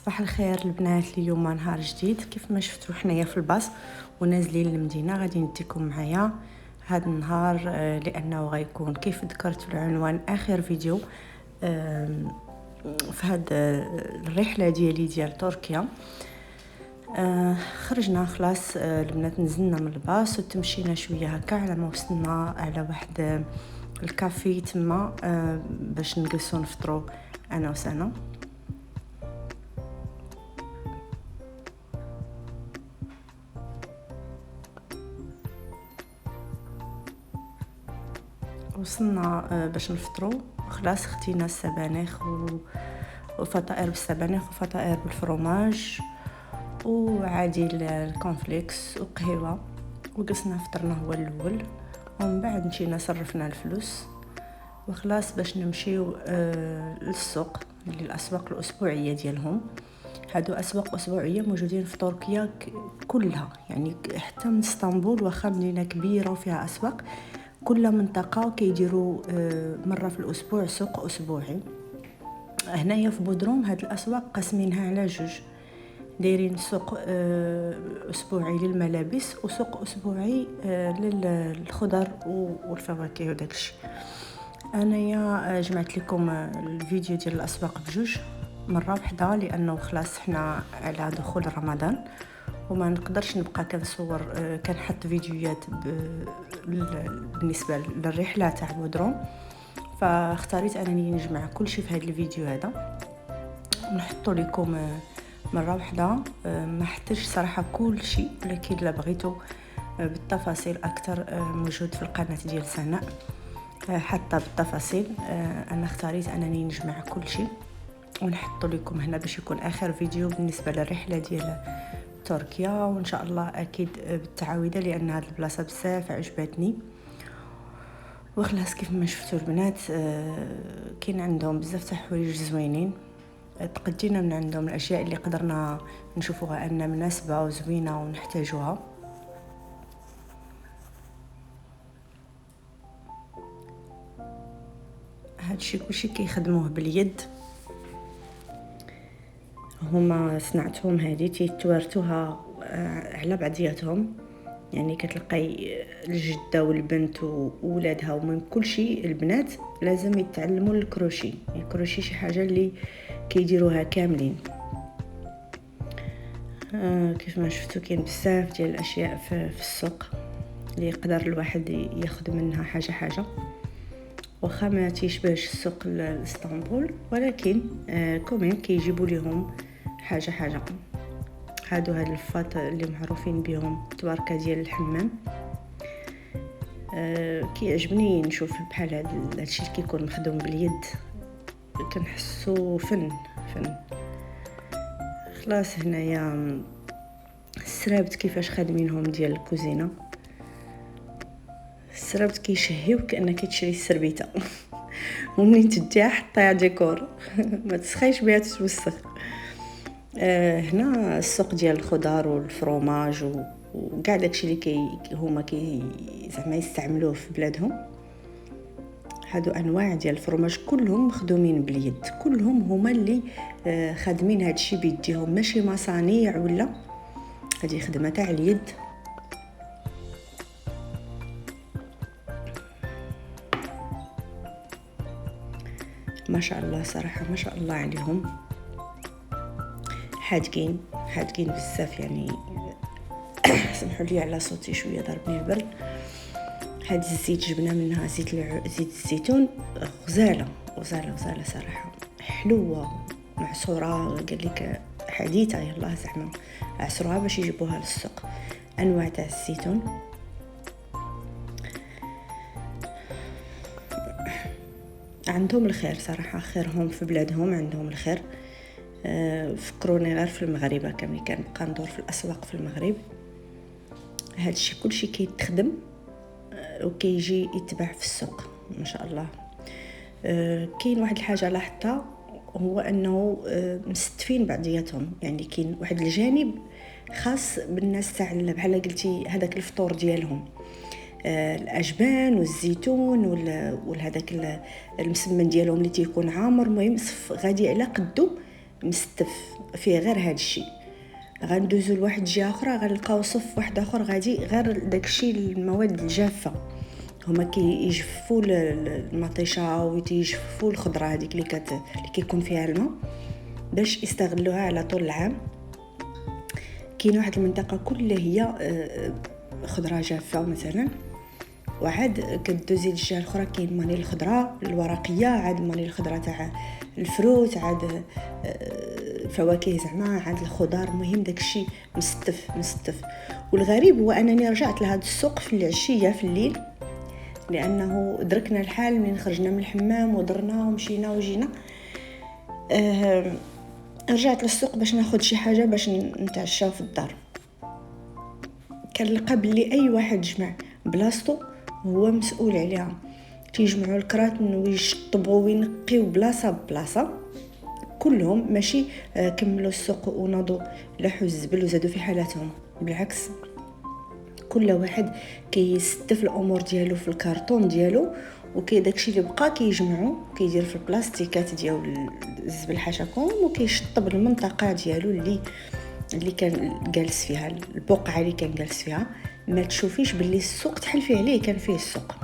صباح الخير البنات. اليوم نهار جديد كيف ما شفتوا حنايا في الباص ونازلين للمدينه. غادي نديكم معايا هذا النهار لانه غيكون كيف ذكرت في العنوان اخر فيديو في هذه الرحله ديالي ديال تركيا. خرجنا خلاص البنات، نزلنا من الباص وتمشينا شويه هكا على ما وصلنا على واحد الكافي تما باش نجلسوا نفطروا انا وسنه. وصلنا باش نفطروا. خلاص اختينا السبانخ وفطائر بالسبانخ وفطائر بالفرماج وعادي الكونفليكس وقهوه، وقسنا فطرنا هو الاول، ومن بعد مشينا صرفنا الفلوس وخلاص باش نمشيو للسوق، للاسواق الاسبوعيه ديالهم. هادو اسواق اسبوعيه موجودين في تركيا كلها، يعني حتى من اسطنبول، واخا مدينه كبيره وفيها اسواق، كل منطقه كيديروا مره في الاسبوع سوق اسبوعي. هنايا في بودروم هاد الاسواق قاسمينها على جوج، دايرين سوق اسبوعي للملابس وسوق اسبوعي للخضر والفواكه وداكشي. انايا جمعت لكم الفيديو ديال الاسواق بجوج مره واحده، لانه خلاص حنا على دخول رمضان وما نقدرش نبقى كنصور كنحط فيديوهات بالنسبه للرحله تاع بودروم، فاختاريت انني نجمع كل شيء في هذا الفيديو هذا ونحطو لكم مره واحده. ما حتىش صراحه كل شيء، ولكن لا بغيتو بالتفاصيل اكثر موجود في القناه ديال سناء حتى بالتفاصيل. انا اختاريت انني نجمع كل شيء ونحطو لكم هنا باش يكون اخر فيديو بالنسبه للرحله ديال تركيا، وان شاء الله اكيد بالتعاوده، لان هذه البلاصه بزاف عجبتني. وخلاص كيف ما شفتوا البنات كاين عندهم بزاف تاع حوايج زوينين، تقدينا من عندهم الاشياء اللي قدرنا نشوفوها ان مناسبه وزوينه ونحتاجوها. هادشي كلشي كيخدموه باليد، هما صنعتهم هذه تيتوارثوها على بعضياتهم، يعني كتلقاي الجده والبنت وولادها ومن كل شيء البنات لازم يتعلموا الكروشي. الكروشي شي حاجه اللي كيديروها كاملين. كيف ما شفتوا كاين بزاف ديال الاشياء في السوق اللي يقدر الواحد ياخذ منها حاجه حاجه، واخا ما تيشبهش السوق لاسطنبول، ولكن كومين كيجيبوا لهم حاجه حاجه. هادو هاد الفاط اللي معروفين بهم تباركه ديال الحمام، كيعجبني نشوف بحال هادشي اللي كيكون مخدوم باليد، كنحسو فن. خلاص هنايا السرابت كيفاش خادمينهم ديال الكوزينه، السرابت كيشهيوك كانك تشري السربيته ومنين تديها حطيها ديكور ما تسخيش بها تتوسخ. هنا السوق ديال الخضار والفرماج وكاع داكشي اللي هما زعما يستعملوه في بلادهم. هادو انواع ديال الفرماج كلهم مخدومين باليد، كلهم هما اللي خادمين هادشي بيديهم، ماشي مصانع ولا هذه خدمه تاع اليد. ما شاء الله صراحه ما شاء الله عليهم، حادقين بزاف يعني. سمحوا لي على صوتي شويه ضربني البرد. هاد الزيت جبنا منها زيت الزيتون، غزاله صراحه، حلوه معصوره، قال لك حديثه يلاه زعما عصروها باش يجيبوها للسوق. انواع تاع الزيتون عندهم الخير صراحه، خيرهم في بلادهم عندهم الخير. فكروني غير في المغرب كامل كنبقى ندور في الاسواق في المغرب، هادشي كلشي كيتخدم وكيجي يتباع في السوق ما شاء الله. كاين واحد الحاجه لاحظتها، هو انه مستفين بعضياتهم، يعني كاين واحد الجانب خاص بالناس تاع بحال قلتي هذاك الفطور ديالهم، الاجبان والزيتون وهذاك المسمن ديالهم اللي تيكون عامر، المهم غادي على قدو مستف فيه غير هذا الشيء. غندوزو لواحد الجهه اخرى غنلقاو صف واحد اخر غادي غير داكشي المواد الجافه، هما كيجفوا المطيشه ويتيجفوا الخضره هذيك اللي كيكون فيها الماء باش يستغلوها على طول العام. كاين واحد المنطقه كلها هي خضره جافه مثلا، وعاد كدوزي للجهه الاخرى كاين ماني الخضره الورقيه، عاد ماني الخضره تاع الفروت، عاد فواكه زعما، عاد الخضار. المهم داكشي مستف. والغريب هو انني رجعت لهذا السوق في العشيه في الليل، لانه دركنا الحال من خرجنا من الحمام ودرنا ومشينا وجينا. رجعت للسوق باش ناخذ شي حاجه باش نتعشاو في الدار. كنلقى بلي اي واحد جمع بلاصتو هو مسؤول عليها. تيجمعوا الكراتن ويشطبوا وينقيو بلاصه بلاصه كلهم، ماشي كملوا السوق وناضوا لاحوا الزبل وزادوا في حالاتهم. بالعكس، كل واحد كيستف الامور ديالو في الكرتون ديالو، داكشي اللي بقى كيجمعو كيدير في البلاستيكات ديال الزبل حاشاكم، وكيشطب المنطقه ديالو اللي كان جالس فيها، البقعه اللي كان جالس فيها. ما تشوفيش باللي السوق تحلفي عليه كان فيه السوق،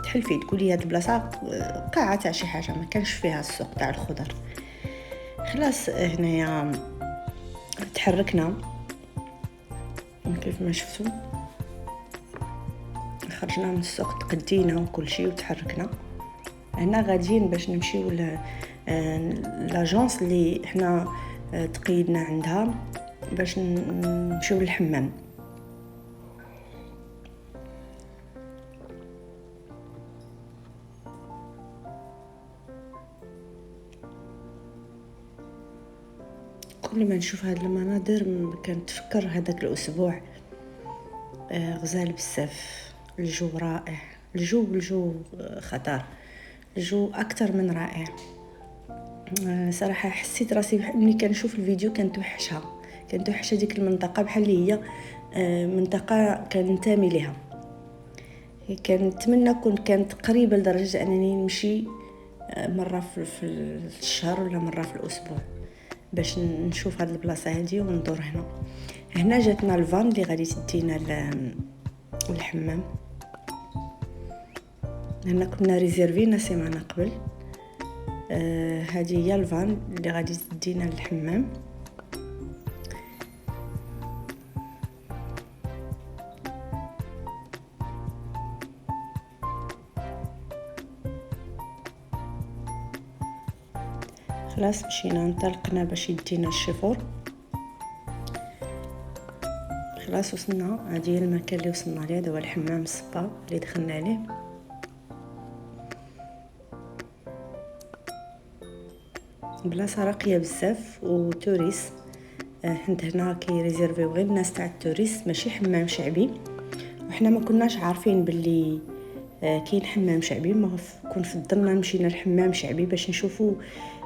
تحلفي تقولي هاد البلاصه قاعه تاع شي حاجه ما كانش فيها السوق تاع الخضر. خلاص هنايا تحركنا كيف ما شفتوا، خرجنا من السوق تقدينا وكل شيء وتحركنا. هنا غاديين باش نمشيو لاجونس اللي احنا تقيدنا عندها باش نمشيو للحمام. كل ما نشوف هاد المناظر كنتفكر هذاك الاسبوع غزال بزاف. الجو رائع، الجو خطر، الجو اكثر من رائع. صراحه حسيت راسي ملي كنشوف الفيديو كنتوحشها ديك المنطقه، بحال اللي هي منطقه كننتمي ليها. كنتمنى كانت قريبه لدرجه انني نمشي مره في الشهر ولا مره في الاسبوع باش نشوف هاد البلاصه هذه وندور هنا جاتنا الفان اللي غادي تدينا للحمام. هنا كنا ريزيرفينا سيمانه قبل. هذه هي الفان اللي غادي تدينا للحمام. خلاص مشينا انطلقنا باش يدينا الشيفور. خلاص وصلنا، هذه هي المكان اللي وصلنا ليه. هذا هو الحمام الصبا اللي دخلنا عليه. بلاصه راقيه بزاف وتوريس. حنا هنا كيريزيرفيو غير الناس تاع التوريست، ماشي حمام شعبي. وحنا ما كناش عارفين باللي كاين حمام شعبي، ما كون فضلنا مشينا لحمام شعبي باش نشوفوا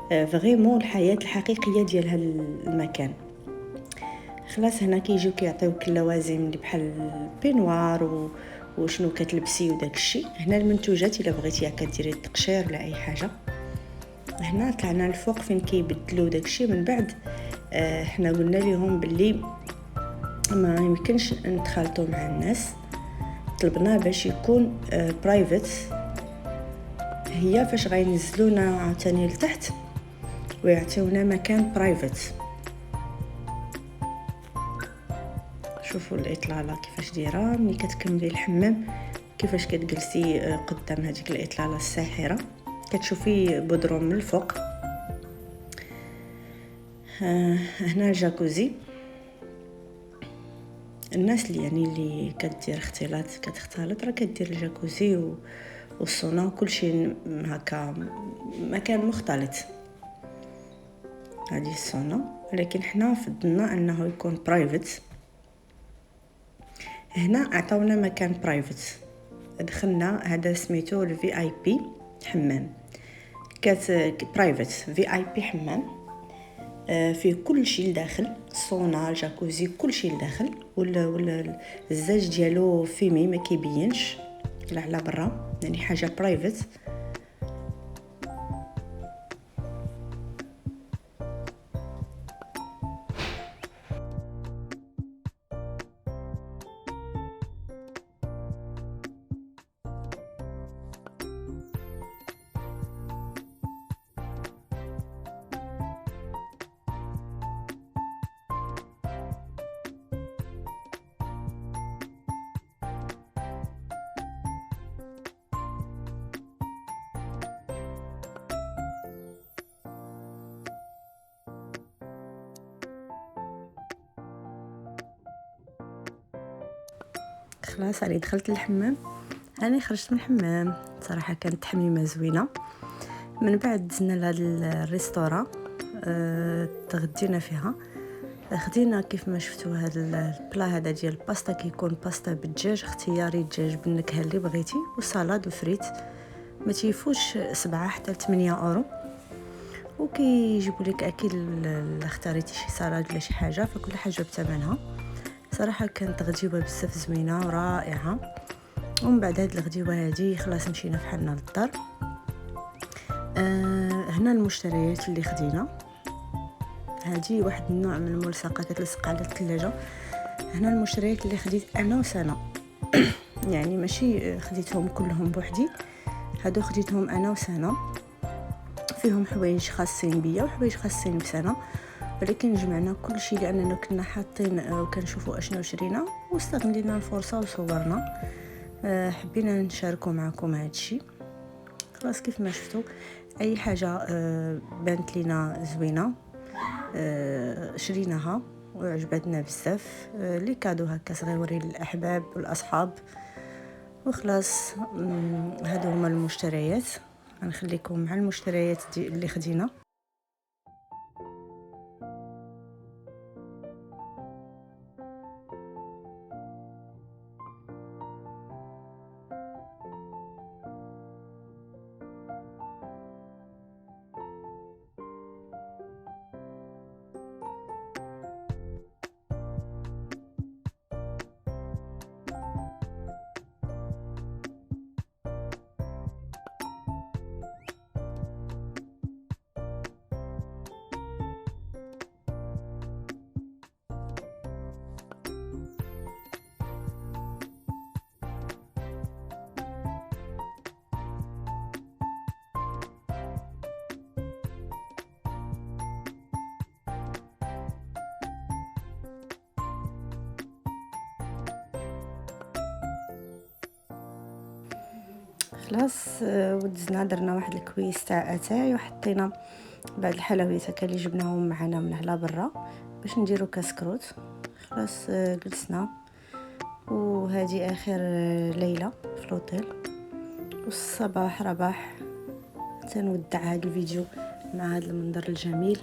فريمون الحياه الحقيقيه ديال هذا المكان. خلاص هنا كيجيو كيعطيوك اللوازم اللي بحال البينوار وشنو كتلبسي وداك الشيء. هنا المنتوجات الا بغيتيها كديري التقشير ولا اي حاجه. هنا طلعنا الفوق فين كيبدلوا داك الشيء. من بعد حنا قلنا لهم باللي ما يمكنش نتخالطوا مع الناس، طلبنا باش يكون برايفت. هي فاش غينزلونا عاوتاني لتحت ويعطيونا مكان برايفت. شوفوا الاطلاله كيفاش دايره ملي كتكملي الحمام، كيفاش كتجلسي قدام هذيك الاطلاله الساحره، كتشوفي بودروم من الفوق. هنا الجاكوزي. الناس اللي كدير اختلاط كتختلط راه كدير الجاكوزي والصونا وكل شيء هكا، مكان مختلط. هذه الصونا، ولكن حنا فضلنا انه يكون برايفت. هنا عطاونا مكان برايفت، دخلنا. هذا سميتو الفي اي بي حمام، كات برايفت في اي بي حمام. فيه كل شيء لداخل، الصونا الجاكوزي كل شيء لداخل. ولا الزاج ديالو فيمي ما كيبينش لا على برا، يعني حاجه برايفت. خلاص راني دخلت الحمام، راني خرجت من الحمام. صراحه كانت تحميمه زوينه. من بعد دزنا لهاد الريستوران، تغدينا فيها. خدينا كيف ما شفتوا هذا البلا هذا ديال الباستا، كيكون باستا بالدجاج، اختياري الدجاج بالنكهه اللي بغيتي، وسالاد وفريت، ما تيفوش 7 حتى 8 اورو. وكيجيبوا لك اكيد اختاريتي شي سالاد ولا شي حاجه، فكل حاجه بثمنها. صراحه كانت غديوه بزاف زوينه ورائعه. ومن بعد هاد الغديوه هادي خلاص مشينا فحالنا للدار. هنا المشتريات اللي خدينا، هذه واحد النوع من الملصقه كتلصق على الثلاجه. هنا المشتريات اللي خديت انا وسنه يعني ماشي خديتهم كلهم بوحدي، هادو خديتهم انا وسنه. فيهم حوايج خاصين بيا وحوايج خاصين بسنه، ولكن جمعنا كل شيء لاننا كنا حاطين وكنشوفوا اشنو شرينا، واستغلينا الفرصه وصورنا. حبينا نشاركوا معكم هذا الشيء. خلاص كيف ما شفتوا اي حاجه بانت لينا زوينه شريناها وعجبتنا بزاف. لي كادو هكا صغيورين للاحباب والاصحاب. وخلاص هادو هما المشتريات. غنخليكم مع المشتريات اللي خدينا. خلاص ودزنا درنا واحد الكويس تاع اتاي، وحطينا بعض الحلويات هكا اللي جبناهم معنا من على برا باش نديرو كاسكروت. خلاص جلسنا، وهذه اخر ليله في الوطيل، والصباح رباح تنودع هذا الفيديو مع هذا المنظر الجميل،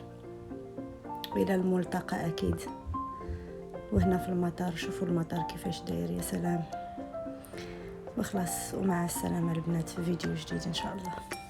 والى الملتقى اكيد. وهنا في المطار، شوفوا المطار كيفاش داير، يا سلام. وخلاص ومع السلامه البنات في فيديو جديد ان شاء الله.